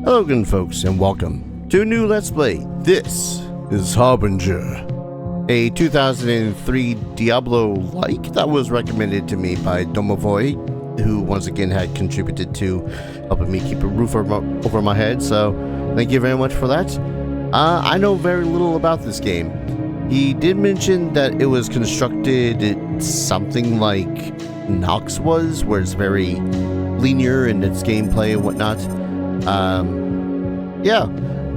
Hello again, folks, and welcome to a new Let's Play. This is Harbinger, a 2003 Diablo-like that was recommended to me by Domovoi, who once again had contributed to helping me keep a roof over my head, so thank you very much for that. I know very little about this game. He did mention that it was constructed something like Nox was, where it's very linear in its gameplay and whatnot. Yeah,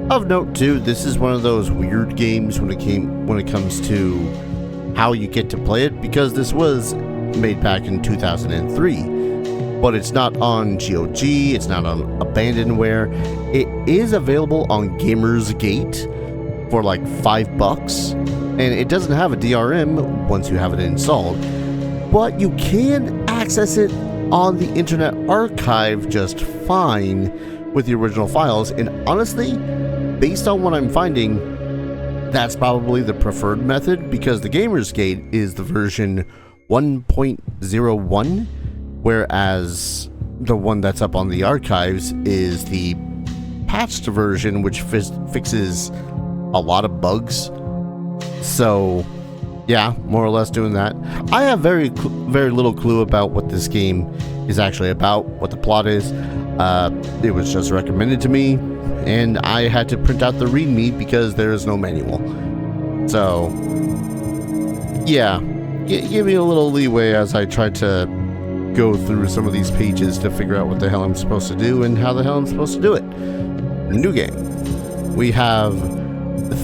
of note too, this is one of those weird games when it comes to how you get to play it, because this was made back in 2003, but it's not on GOG, it's not on Abandonware. It is available on Gamersgate for like $5, and it doesn't have a DRM once you have it installed, but you can access it on the Internet Archive just fine with the original files. And honestly, based on what I'm finding, that's probably the preferred method, because the Gamersgate is the version 1.01, whereas the one that's up on the archives is the patched version, which fixes a lot of bugs. So yeah, more or less doing that. I have very little clue about what this game is actually about, what the plot is. It was just recommended to me, and I had to print out the README because there is no manual. So yeah, give me a little leeway as I try to go through some of these pages to figure out what the hell I'm supposed to do and how the hell I'm supposed to do it. New game. We have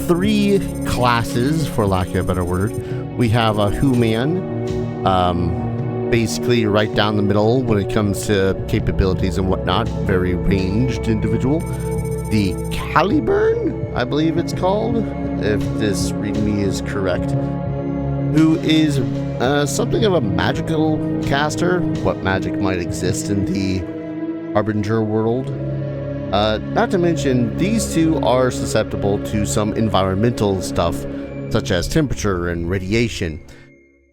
3 classes, for lack of a better word. We have a Human, basically right down the middle when it comes to capabilities and whatnot, very ranged individual. The Caliburn, I believe it's called, if this README is correct, who is something of a magical caster, what magic might exist in the Harbinger world. Not to mention, these two are susceptible to some environmental stuff, such as temperature and radiation.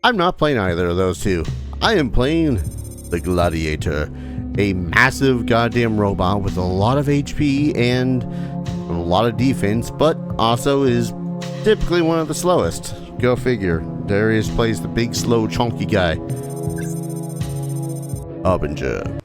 I'm not playing either of those two. I am playing the Gladiator, a massive goddamn robot with a lot of HP and a lot of defense, but also is typically one of the slowest. Go figure. Darius plays the big, slow, chunky guy. Harbinger.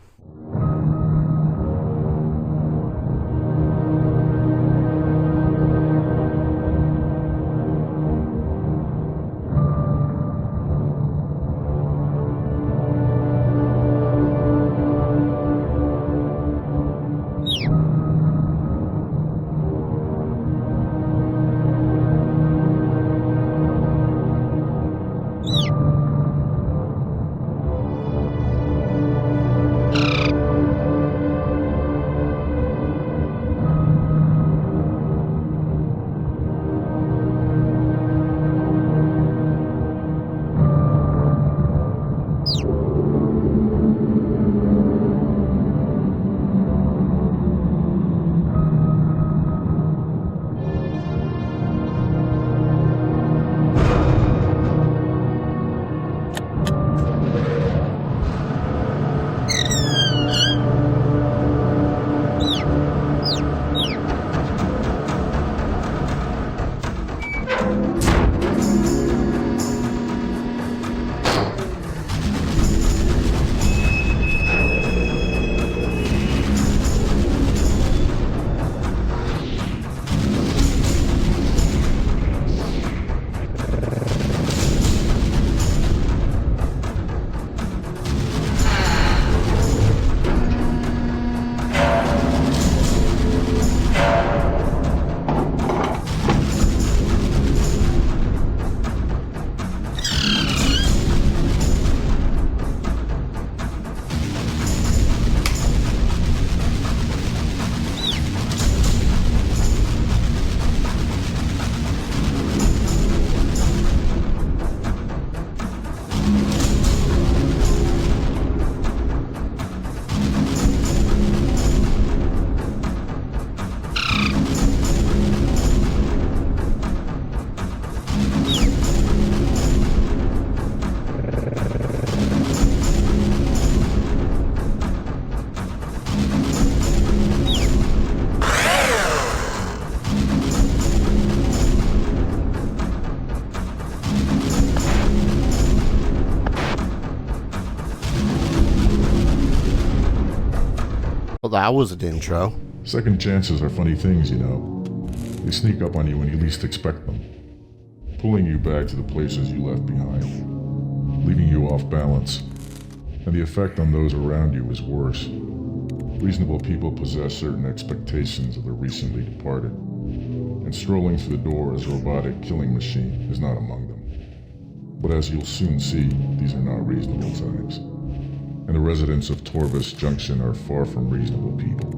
Well, that was an intro. Second chances are funny things, you know. They sneak up on you when you least expect them, pulling you back to the places you left behind, leaving you off balance. And the effect on those around you is worse. Reasonable people possess certain expectations of the recently departed, and strolling through the door as a robotic killing machine is not among them. But as you'll soon see, these are not reasonable times. And the residents of Torvus Junction are far from reasonable people.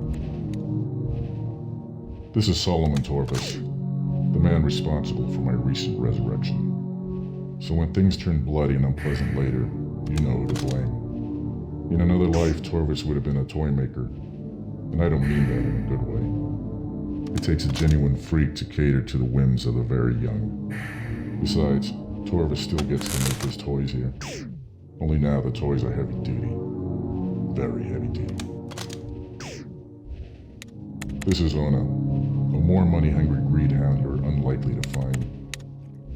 This is Solomon Torvus, the man responsible for my recent resurrection. So when things turn bloody and unpleasant later, you know who to blame. In another life, Torvus would have been a toy maker, and I don't mean that in a good way. It takes a genuine freak to cater to the whims of the very young. Besides, Torvus still gets to make his toys here. Only now the toys are heavy duty. Very heavy duty. This is Ona, a more money-hungry greedhound you're unlikely to find.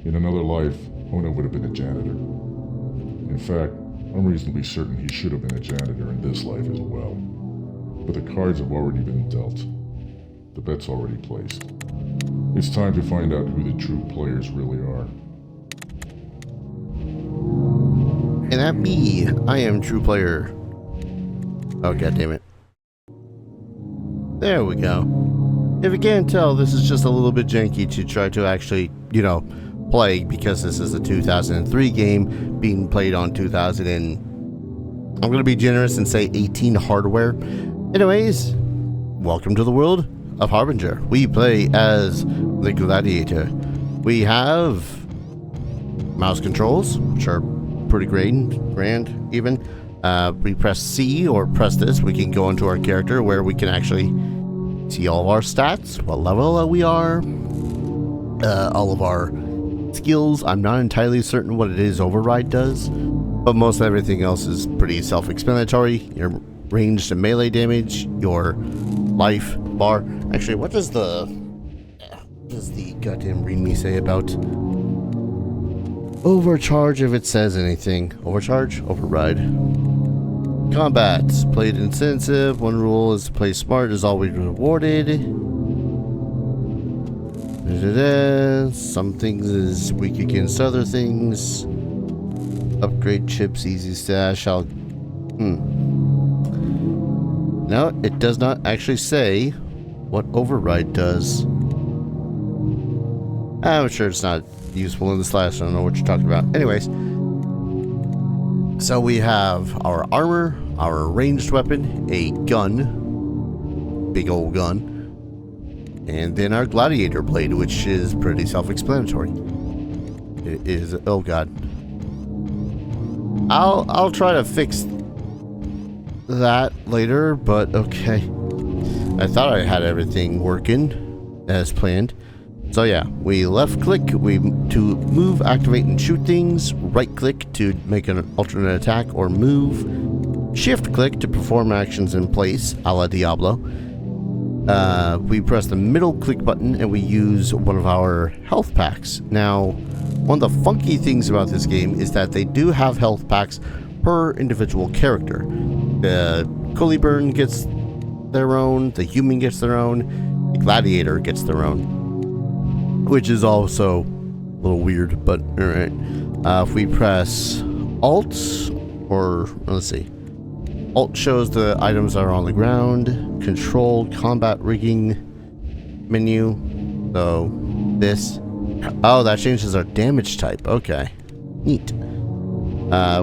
In another life, Ona would have been a janitor. In fact, I'm reasonably certain he should have been a janitor in this life as well. But the cards have already been dealt. The bet's already placed. It's time to find out who the true players really are. And that me, I am true player. Oh, god damn it. There we go. If you can't tell, this is just a little bit janky to try to actually, play, because this is a 2003 game being played on 2000 and I'm going to be generous and say 18 hardware. Anyways, welcome to the world of Harbinger. We play as the Gladiator. We have mouse controls, which are pretty grand even. We press C or press this, we can go into our character where we can actually see all of our stats, what level we are, all of our skills. I'm not entirely certain what it is Override does, but most everything else is pretty self-explanatory. Your ranged and melee damage, your life bar. Actually, what does the goddamn readme say about overcharge, if it says anything? Overcharge? Override. Combat. Played insensitive. One rule is to play smart is always rewarded. Some things is weak against other things. Upgrade chips, easy stash. No, it does not actually say what override does. I'm sure it's not useful in this last. I don't know what you're talking about. Anyways, so we have our armor, our ranged weapon, a gun, big old gun, and then our gladiator blade, which is pretty self-explanatory. It is, oh god. I'll try to fix that later, but okay. I thought I had everything working as planned. So yeah, we left click to move, activate, and shoot things. Right click to make an alternate attack or move. Shift click to perform actions in place, a la Diablo. We press the middle click button and we use one of our health packs. Now, one of the funky things about this game is that they do have health packs per individual character. The Cullyburn gets their own, the human gets their own, the gladiator gets their own, which is also a little weird, but alright. If we press Alt, or let's see, Alt shows the items that are on the ground, Control, Combat Rigging, Menu, so this, oh, that changes our damage type, okay, neat.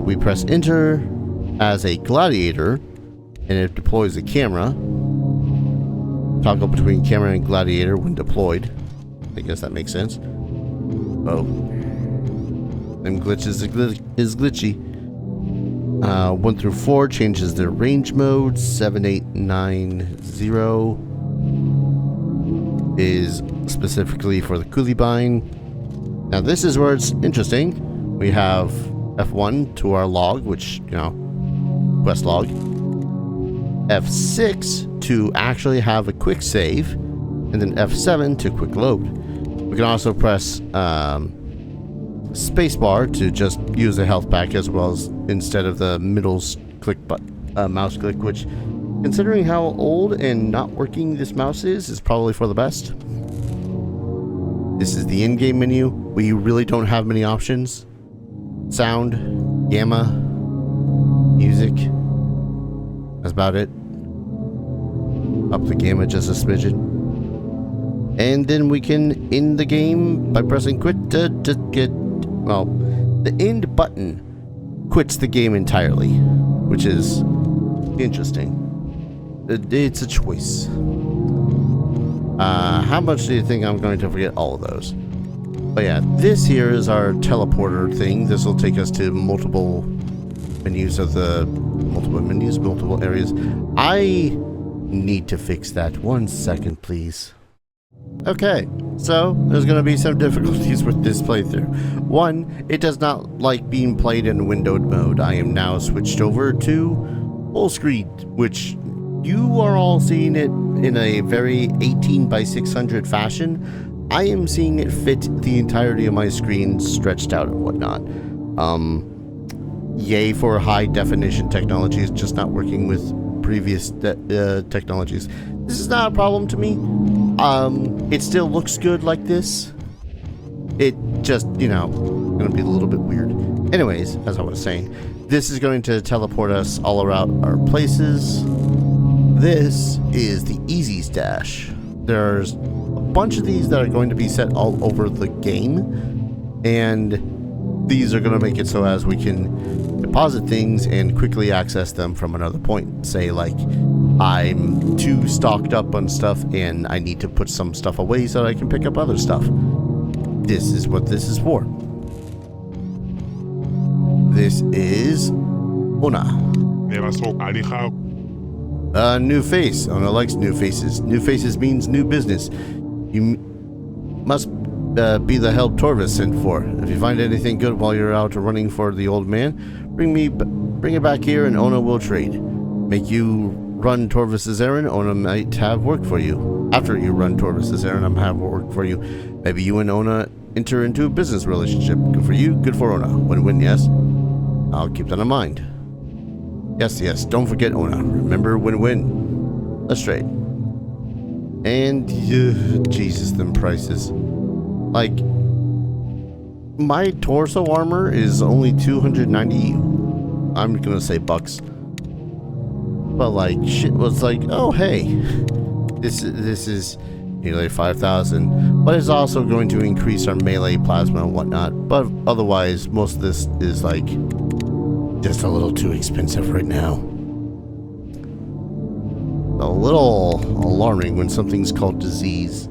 We press Enter as a gladiator, and it deploys the camera. Toggle between camera and gladiator when deployed. I guess that makes sense. Oh. Them glitches is glitchy. 1 through 4 changes their range mode. 7, 8, 9, 0 is specifically for the Cullyburn. Now this is where it's interesting. We have F1 to our log, which, quest log. F6 to actually have a quick save, and then F7 to quick load. We can also press spacebar to just use the health pack, as well as instead of the middle click button, mouse click, which Considering how old and not working this mouse is probably for the best. This is the in-game menu. We really don't have many options. Sound, gamma, music. That's about it. Up the gamma just a smidgen. And then we can end the game by pressing quit to get, well, the end button quits the game entirely, which is interesting. It's a choice. How much do you think I'm going to forget all of those? But yeah, this here is our teleporter thing. This will take us to multiple menus of the multiple areas. I need to fix that. 1 second, please. Okay, so there's going to be some difficulties with this playthrough. One, it does not like being played in windowed mode. I am now switched over to full screen, which you are all seeing it in a very 18:600 fashion. I am seeing it fit the entirety of my screen stretched out and whatnot. Yay for high definition technology. It's just not working with previous technologies. This is not a problem to me. It still looks good like this. It just, gonna be a little bit weird. Anyways, as I was saying, this is going to teleport us all around our places. This is the easy stash. There's a bunch of these that are going to be set all over the game, and these are going to make it so as we can deposit things and quickly access them from another point. Say like I'm too stocked up on stuff and I need to put some stuff away so that I can pick up other stuff. This is what this is for. This is Ona. New face. Ona likes new faces. New faces means new business. You must be the help Torvis sent for. If you find anything good while you're out running for the old man, bring it back here and Ona will trade. Make you run Torvis's errand, Ona might have work for you. After you run Torvis's errand, I'm have work for you. Maybe you and Ona enter into a business relationship. Good for you, good for Ona. Win-win, yes? I'll keep that in mind. Yes, don't forget Ona. Remember, win-win. Let's trade. And, Jesus, them prices. Like, my torso armor is only 290, I'm gonna say bucks. But like, shit was like, oh hey, this is nearly 5,000, but it's also going to increase our melee plasma and whatnot. But otherwise, most of this is like just a little too expensive right now. A little alarming when something's called disease.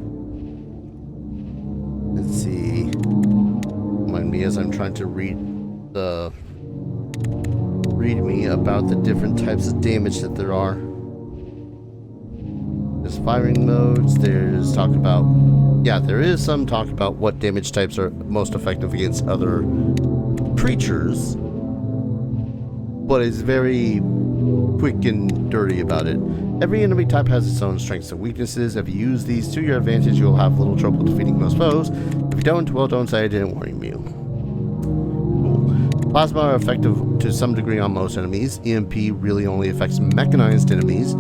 Let's see. Remind me as I'm trying to read me about the different types of damage that there are. There's firing modes, there's talk about, there is some talk about what damage types are most effective against other creatures, but it's very quick and dirty about it. Every enemy type has its own strengths and weaknesses. If you use these to your advantage, you'll have little trouble defeating most foes. If you don't, well, don't say I didn't warn you. Plasma are effective to some degree on most enemies. EMP really only affects mechanized enemies.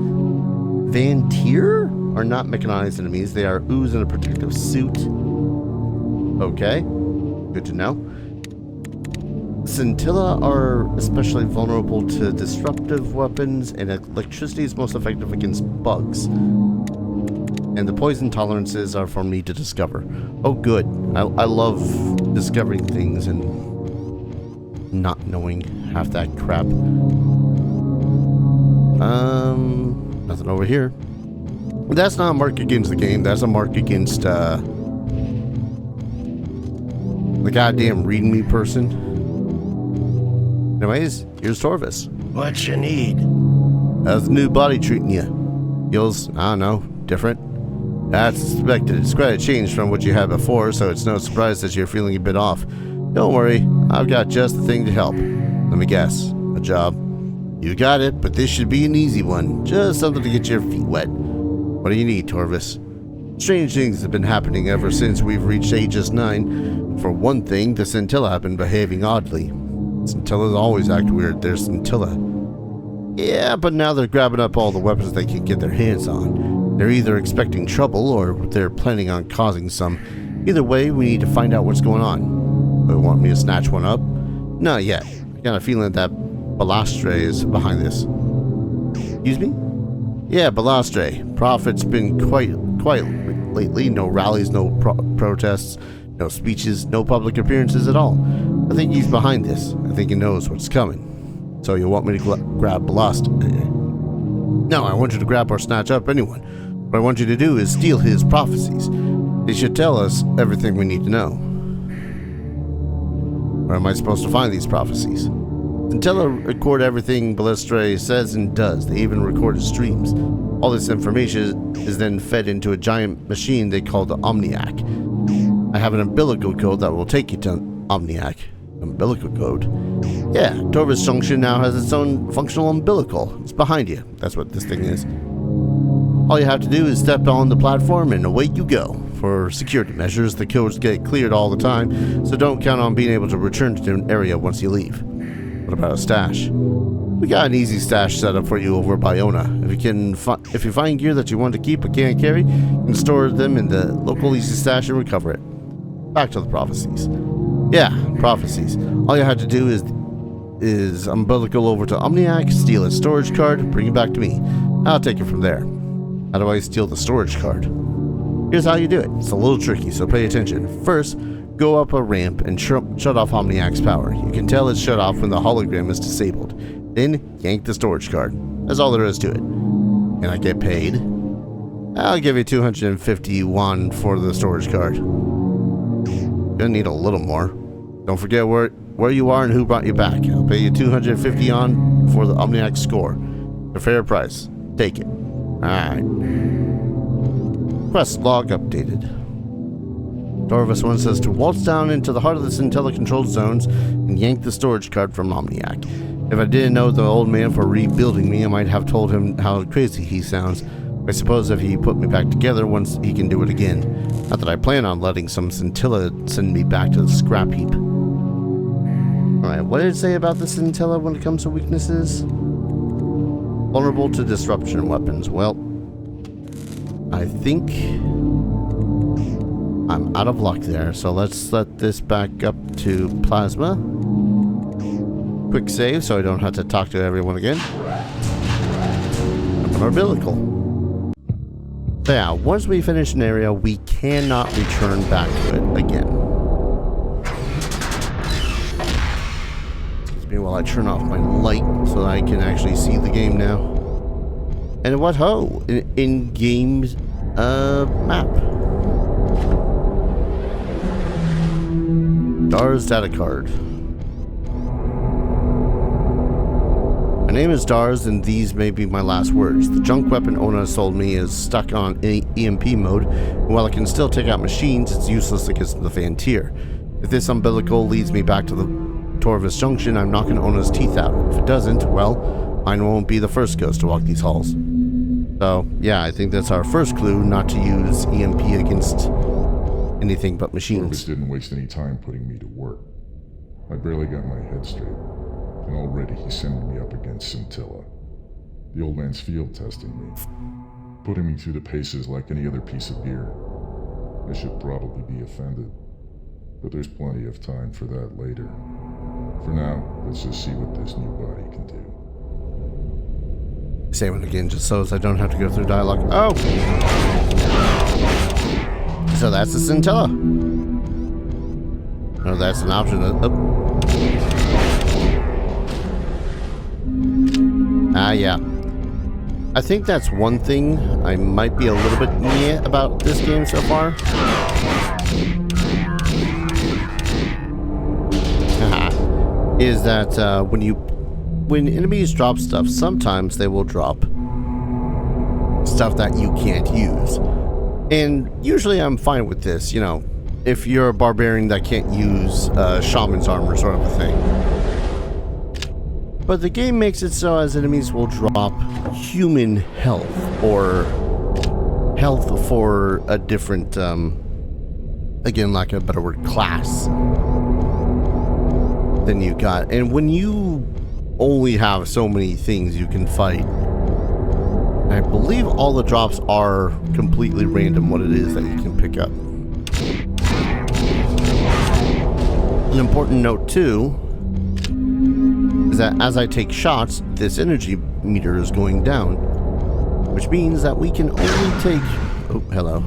Vantir are not mechanized enemies. They are ooze in a protective suit. Okay, good to know. Scintilla are especially vulnerable to disruptive weapons, and electricity is most effective against bugs. And the poison tolerances are for me to discover. Oh good, I love discovering things and not knowing half that crap. Nothing over here. That's not a mark against the game. That's a mark against the goddamn reading me person. Anyways, here's Torvis. What you need? How's the new body treating you? Feels, I don't know, different? That's expected. It's quite a change from what you had before, so it's no surprise that you're feeling a bit off. Don't worry, I've got just the thing to help. Let me guess, a job. You got it, but this should be an easy one. Just something to get your feet wet. What do you need, Torvis? Strange things have been happening ever since we've reached Aegis 9. For one thing, the Scintilla have been behaving oddly. Scintillas always act weird. There's Scintilla. Yeah, but now they're grabbing up all the weapons they can get their hands on. They're either expecting trouble or they're planning on causing some. Either way, we need to find out what's going on. Do you want me to snatch one up? Not yet. I got a feeling that Balastre is behind this. Excuse me? Yeah, Balastre. Prophet's been quite lately. No rallies, no protests, no speeches, no public appearances at all. I think he's behind this. I think he knows what's coming. So you want me to grab Balastre? No, I want you to grab or snatch up anyone. What I want you to do is steal his prophecies. They should tell us everything we need to know. Where am I supposed to find these prophecies? Scintilla record everything Balastre says and does. They even record his streams. All this information is then fed into a giant machine they call the Omniac. I have an umbilical code that will take you to Omniac. Umbilical code? Yeah, Torvis Junction now has its own functional umbilical. It's behind you. That's what this thing is. All you have to do is step on the platform and away you go. For security measures, the codes get cleared all the time, so don't count on being able to return to an area once you leave. What about a stash? We got an easy stash set up for you over by Ona. If you find gear that you want to keep but can't carry, you can store them in the local easy stash and recover it. Back to the prophecies. Yeah, prophecies. All you have to do is umbilical over to Omniac, steal its storage card, bring it back to me. I'll take it from there. How do I steal the storage card? Here's how you do it. It's a little tricky, so pay attention. First, go up a ramp and shut off Omniac's power. You can tell it's shut off when the hologram is disabled. Then, yank the storage card. That's all there is to it. Can I get paid? I'll give you 250 won for the storage card. Gonna need a little more. Don't forget where you are and who brought you back. I'll pay you 250 on for the Omniac score. A fair price. Take it. Alright. Quest log updated. Dorvis 1 says to waltz down into the heart of the Scintilla controlled zones and yank the storage card from Omniac. If I didn't know the old man for rebuilding me, I might have told him how crazy he sounds. I suppose if he put me back together once, he can do it again. Not that I plan on letting some Scintilla send me back to the scrap heap. Alright, what did it say about the Scintilla when it comes to weaknesses? Vulnerable to disruption weapons. Well, I think I'm out of luck there, so let's set this back up to plasma. Quick save so I don't have to talk to everyone again. An umbilical. So yeah, once we finish an area, we cannot return back to it again. Excuse me while I turn off my light so that I can actually see the game now. And what ho? In-game map. Dar's data card. My name is Dars, and these may be my last words. The junk weapon Ona sold me is stuck on EMP mode, and while it can still take out machines, it's useless against the Fantier. If this umbilical leads me back to the Torvis Junction, I'm knocking Ona's teeth out. If it doesn't, well, mine won't be the first ghost to walk these halls. So, yeah, I think that's our first clue, not to use EMP against anything but machines. Torvis didn't waste any time putting me to work. I barely got my head straight. And already he's sending me up against Scintilla. The old man's field testing me, putting me through the paces like any other piece of gear. I should probably be offended, but there's plenty of time for that later. For now, let's just see what this new body can do. Say it again, just so as I don't have to go through dialogue. Oh! So that's the Scintilla. Oh, that's an option. Yeah. I think that's one thing I might be a little bit meh about this game so far. Is that when enemies drop stuff, sometimes they will drop stuff that you can't use. And usually I'm fine with this, you know, if you're a barbarian that can't use shaman's armor sort of a thing. But the game makes it so as enemies will drop human health, or health for a different, again, like a better word, class than you got. And when you only have so many things you can fight. I believe all the drops are completely random what it is that you can pick up. An important note too is that as I take shots, this energy meter is going down, which means that we can only take... Oh, hello.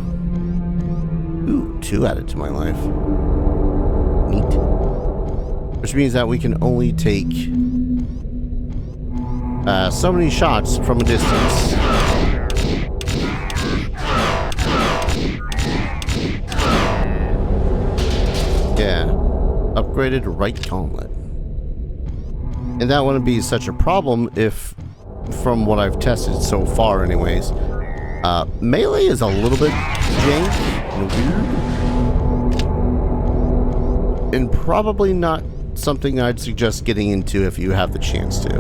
Ooh, 2 added to my life. Neat. Which means that we can only take so many shots from a distance. Yeah. Upgraded right gauntlet. And that wouldn't be such a problem if, from what I've tested so far anyways, melee is a little bit jank and weird. And probably not something I'd suggest getting into if you have the chance to.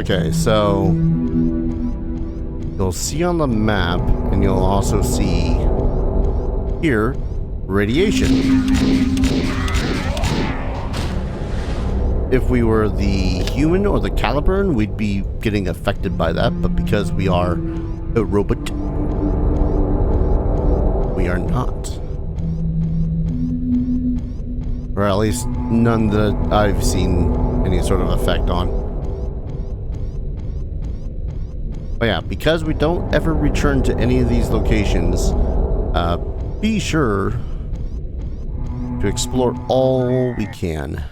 Okay, so you'll see on the map, and you'll also see here, radiation. If we were the human or the Caliburn, we'd be getting affected by that, but because we are a robot, we are not. Or at least none that I've seen any sort of effect on. But yeah, because we don't ever return to any of these locations, be sure to explore all we can.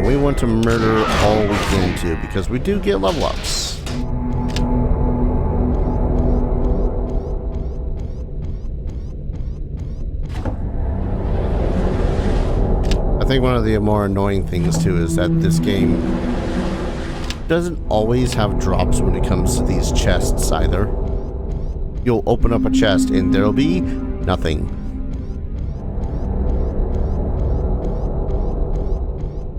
We want to murder all we can too, because we do get level ups. I think one of the more annoying things too is that this game doesn't always have drops when it comes to these chests either. You'll open up a chest and there'll be nothing.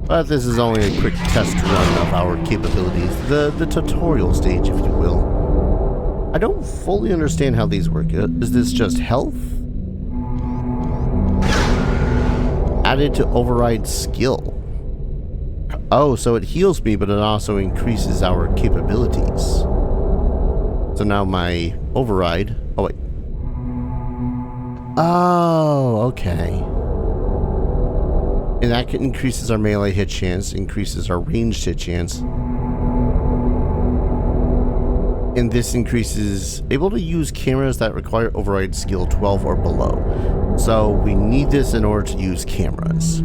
But this is only a quick test run of our capabilities, the tutorial stage, if you will. I don't fully understand how these work. Is this just health? Added to override skill. Oh, so it heals me, but it also increases our capabilities. So now my override... Oh, wait. Oh, okay. And that increases our melee hit chance, increases our ranged hit chance. And this increases able to use cameras that require override skill 12 or below. So we need this in order to use cameras.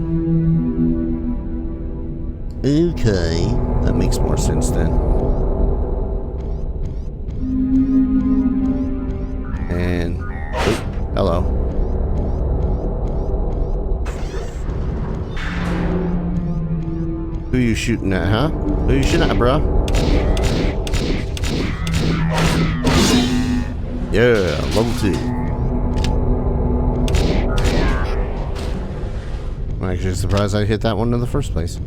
Okay, that makes more sense then. And oh, hello. Who you shooting at, huh? Who you shooting at, bro? Yeah, level 2. I'm actually surprised I hit that one in the first place.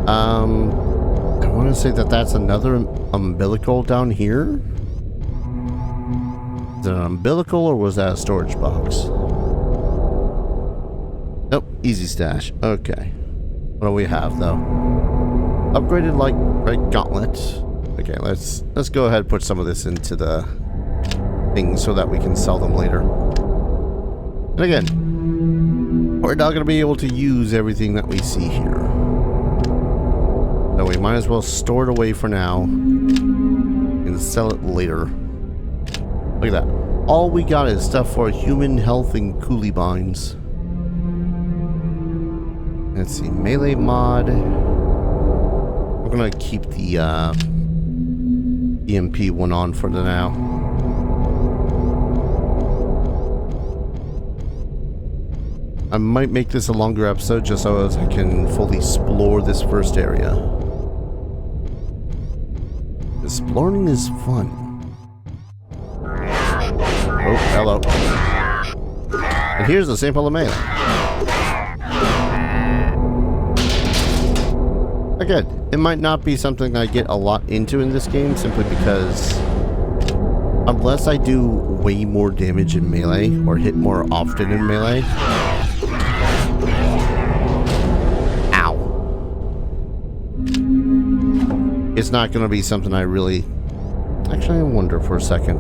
I want to say that that's another umbilical down here. Is it an umbilical or was that a storage box? Nope, easy stash. Okay. What do we have though? Upgraded like right gauntlet. Okay, let's go ahead and put some of this into the things so that we can sell them later. And again, we're not going to be able to use everything that we see here. So we might as well store it away for now and sell it later. Look at that. All we got is stuff for human health and coolie binds. Let's see, melee mod. We're gonna keep the EMP one on for the now. I might make this a longer episode just so as I can fully explore this first area. Exploring is fun. Oh, hello. And here's the sample of melee. Again, it might not be something I get a lot into in this game simply because unless I do way more damage in melee or hit more often in melee, it's not going to be something I really... Actually, I wonder for a second.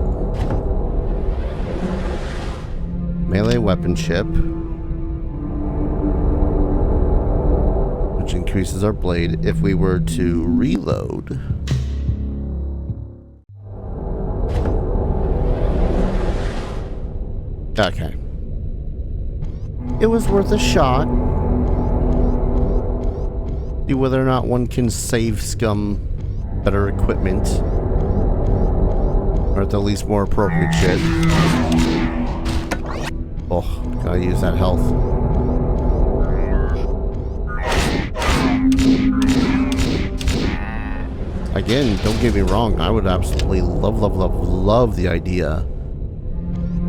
Melee weapon chip. Which increases our blade if we were to reload. Okay. It was worth a shot. See whether or not one can save scum better equipment. Or at the least more appropriate shit. Oh, gotta use that health. Again, don't get me wrong, I would absolutely love the idea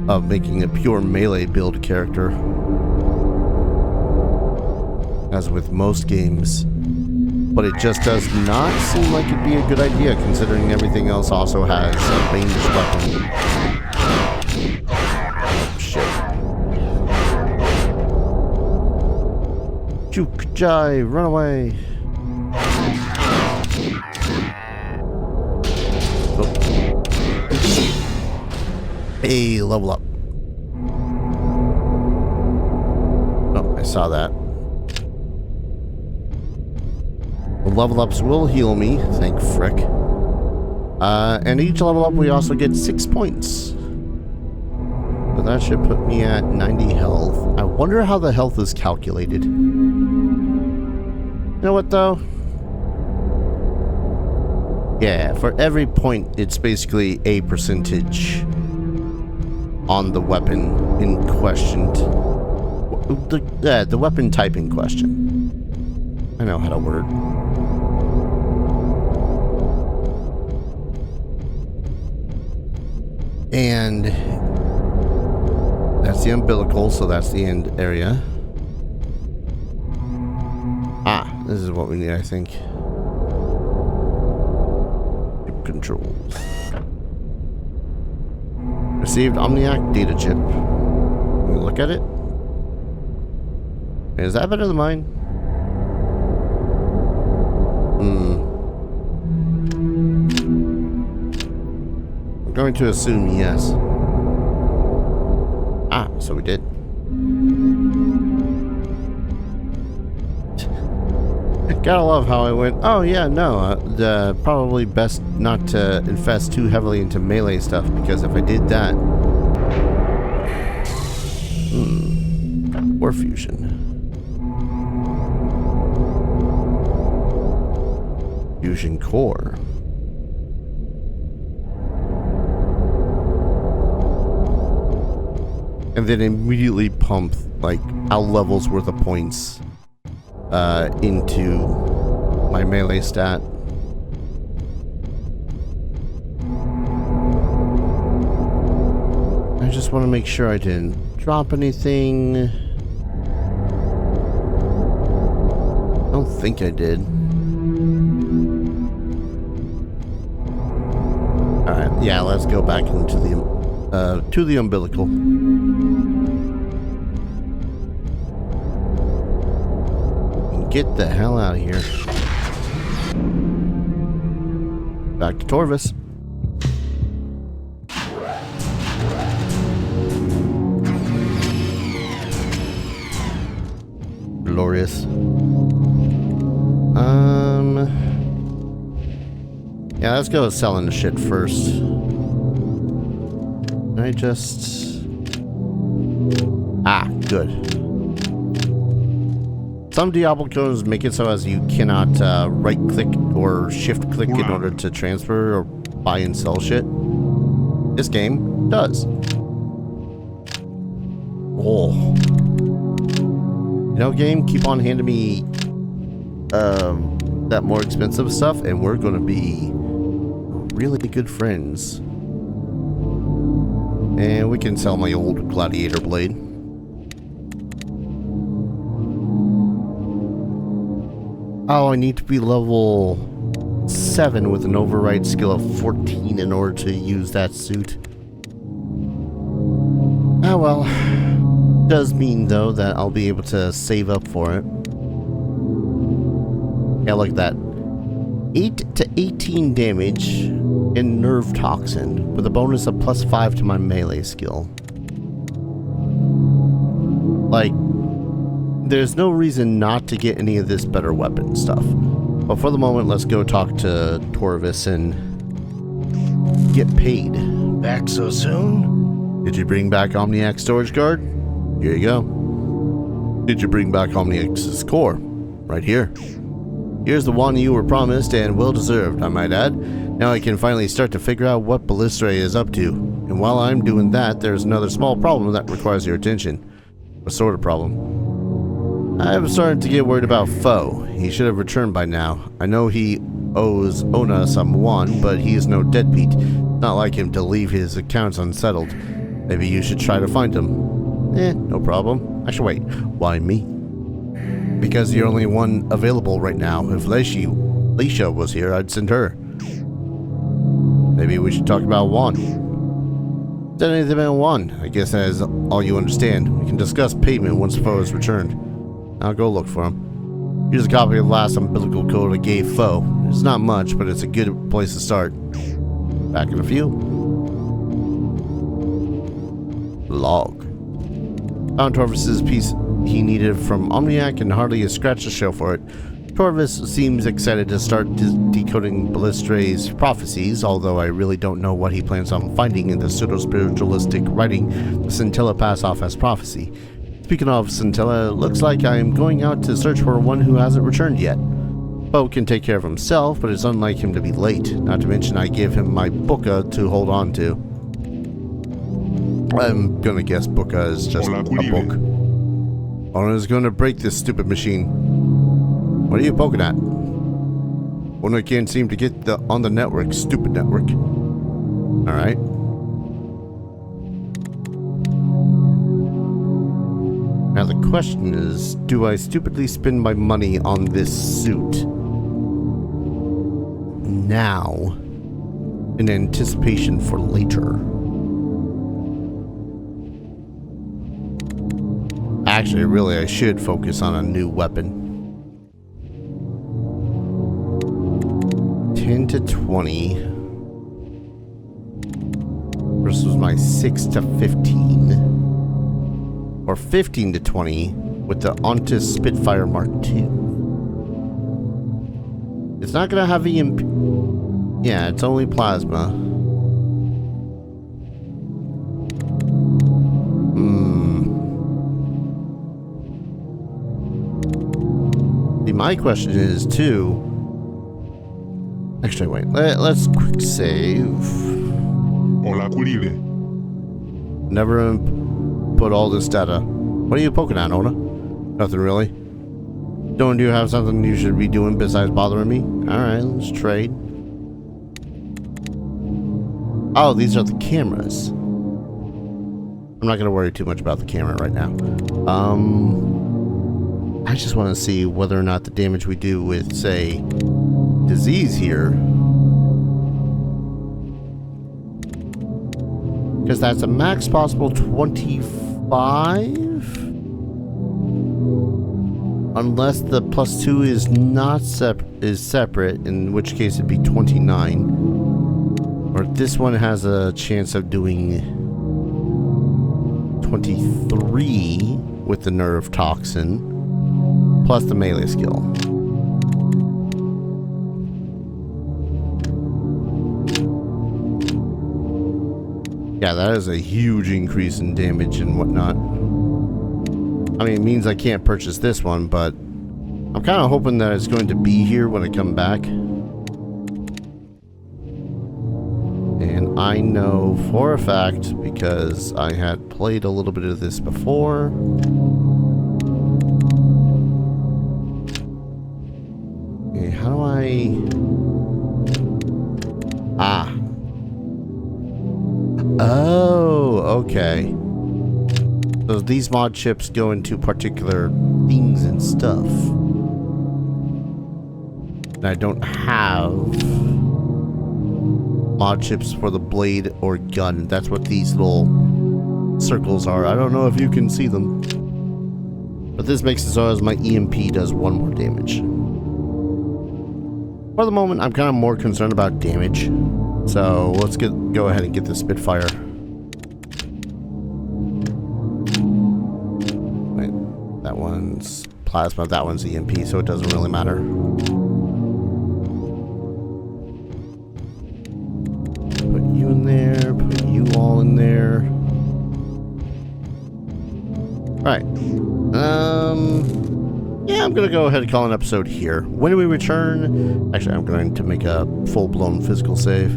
of making a pure melee build character. As with most games. But it just does not seem like it'd be a good idea considering everything else also has a ranged weapon. Oh, shit. Juke Jai, run away! Hey, level up. Oh, I saw that. The level ups will heal me, thank frick. And each level up we also get 6 points. So that should put me at 90 health. I wonder how the health is calculated. You know what though? Yeah, for every point it's basically a percentage on the weapon in question. The weapon type in question. I know how to word. And that's the umbilical, so that's the end area. Ah, this is what we need, I think. Chip controls. Received Omniac data chip. Can we look at it? Is that better than mine? I'm going to assume yes. Ah, so we did. Gotta love how I went, oh yeah, no, probably best not to invest too heavily into melee stuff, because if I did that... War fusion. Fusion core. And then immediately pump, like, a level's worth of points into my melee stat. I just want to make sure I didn't drop anything. I don't think I did. Alright, yeah, let's go back into the to the umbilical. Get the hell out of here. Back to Torvis. Glorious. Yeah, let's go selling the shit first. I just... Ah, good. Some Diablo codes make it so as you cannot right-click or shift-click in order to transfer or buy and sell shit. This game does. Oh. You know, game, keep on handing me that more expensive stuff, and we're going to be really good friends. And we can sell my old gladiator blade. Oh, I need to be level 7 with an override skill of 14 in order to use that suit. Oh well. Does mean, though, that I'll be able to save up for it. Yeah, look at that. 8 to 18 damage and nerve toxin with a bonus of +5 to my melee skill. Like, there's no reason not to get any of this better weapon stuff. But for the moment, let's go talk to Torvis and get paid. Back so soon? Did you bring back Omniac's storage guard? Here you go. Did you bring back Omniac's core? Right here. Here's the one you were promised and well deserved, I might add. Now I can finally start to figure out what Ballistre is up to. And while I'm doing that, there's another small problem that requires your attention. What sort of problem? I'm starting to get worried about Foe. He should have returned by now. I know he owes Ona someone, but he is no deadbeat. Not like him to leave his accounts unsettled. Maybe you should try to find him. No problem. Actually, wait. Why me? Because you're the only one available right now. If Leisha was here, I'd send her. Maybe we should talk about Juan. Said anything about Juan? I guess that is all you understand. We can discuss payment once Foe is returned. I'll go look for him. Here's a copy of the last umbilical cord I gave Foe. It's not much, but it's a good place to start. Back in a few. Log. Found Torvis's piece he needed from Omniac and hardly a scratch to show for it. Torvis seems excited to start decoding Ballistre's prophecies, although I really don't know what he plans on finding in the pseudo-spiritualistic writing the Scintilla pass off as prophecy. Speaking of Scintilla, it looks like I am going out to search for one who hasn't returned yet. Poe can take care of himself, but it's unlike him to be late, not to mention I gave him my Booka to hold on to. I'm gonna guess Booka is just a book. Ona's gonna break this stupid machine. What are you poking at? Ona can't seem to get on the network. Stupid network. Alright. Now the question is, do I stupidly spend my money on this suit now in anticipation for later? Actually, really, I should focus on a new weapon. 10 to 20 versus my 6 to 15. Or 15 to 20 with the Ontis Spitfire Mark II. It's not going to have EMP. Yeah, it's only plasma. My question is too. Actually, wait. Let's quick save. Never put all this data. What are you poking at, Ona? Nothing really. Don't you have something you should be doing besides bothering me? Alright, let's trade. Oh, these are the cameras. I'm not gonna worry too much about the camera right now. I just want to see whether or not the damage we do with, say, disease here. Because that's a max possible 25? Unless the +2 is not separate, in which case it'd be 29. Or this one has a chance of doing 23 with the nerve toxin. Plus the melee skill. Yeah, that is a huge increase in damage and whatnot. I mean, it means I can't purchase this one, but I'm kind of hoping that it's going to be here when I come back. And I know for a fact, because I had played a little bit of this before. How do I... Ah. Oh, okay. So these mod chips go into particular things and stuff. And I don't have mod chips for the blade or gun. That's what these little circles are. I don't know if you can see them. But this makes it so as my EMP does 1 more damage. For the moment, I'm kind of more concerned about damage. So let's go ahead and get the Spitfire. Wait, that one's plasma, that one's EMP, so it doesn't really matter. Put you in there, put you all in there. Alright. Yeah, I'm gonna go ahead and call an episode here. When we return, actually, I'm going to make a full-blown physical save.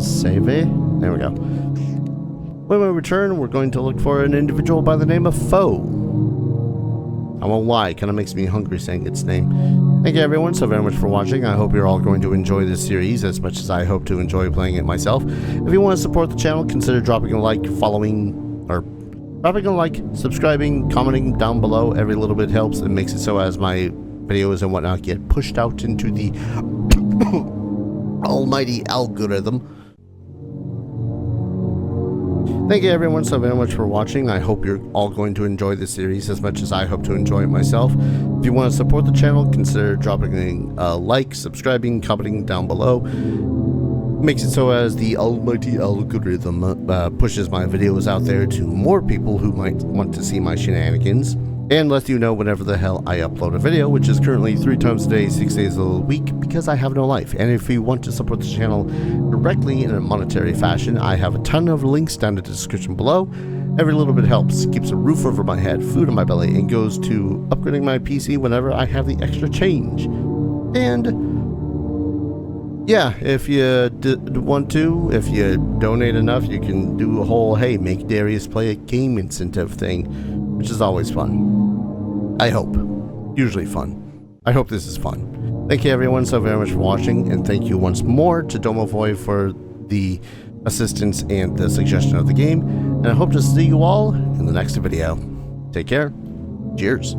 Save it. There we go. When we return, we're going to look for an individual by the name of Foe. I won't lie, it kind of makes me hungry saying its name. Thank you everyone so very much for watching. I hope you're all going to enjoy this series as much as I hope to enjoy playing it myself. If you want to support the channel, consider dropping a like, subscribing, commenting down below. Every little bit helps. It makes it so as my videos and whatnot get pushed out into the almighty algorithm. Thank you everyone so very much for watching. I hope you're all going to enjoy this series as much as I hope to enjoy it myself. If you want to support the channel, consider dropping a like, subscribing, commenting down below. Makes it so as the almighty algorithm pushes my videos out there to more people who might want to see my shenanigans, and lets you know whenever the hell I upload a video, which is currently 3 times a day, 6 days a week, because I have no life. And if you want to support the channel directly in a monetary fashion, I have a ton of links down in the description below. Every little bit helps, keeps a roof over my head, food in my belly, and goes to upgrading my PC whenever I have the extra change. And yeah, if you want to, if you donate enough, you can do a whole, hey, make Darius Play a Game incentive thing, which is always fun. I hope. Usually fun. I hope this is fun. Thank you everyone so very much for watching, and thank you once more to Domovoi for the assistance and the suggestion of the game, and I hope to see you all in the next video. Take care. Cheers.